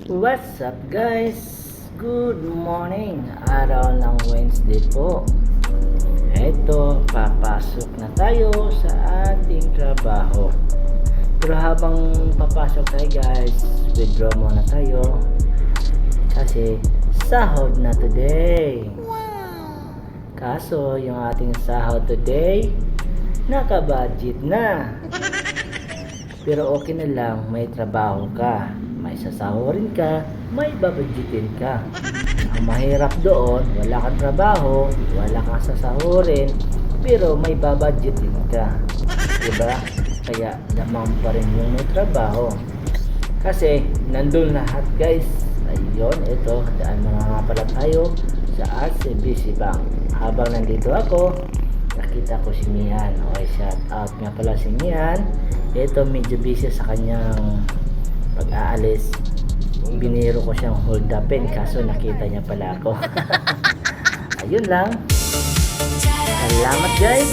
What's up guys? Good morning! Araw ng Wednesday po. Eto, papasok na tayo sa ating trabaho. Pero habang papasok tayo guys, withdraw muna tayo. Kasi sahod na today. Kaso yung ating sahod today, naka-budget na. Pero okay na lang, may trabaho ka, may sasahurin ka, may babudgetin ka. Ang mahirap doon, wala kang trabaho, wala kang sasahurin, pero may babudgetin ka. Diba? Kaya lamang pa rin yung may trabaho. Kasi nandun lahat guys. Ayun, ito, daan na nga pala tayo sa RCBC Bank. Habang nandito ako, nakita ko si Mian. Okay, shout out nga pala si Mian. Ito, medyo busy sa kanyang pag-aalis. Biniro ko siyang hold upin, kaso nakita niya pala ako. Ayun lang. Salamat guys.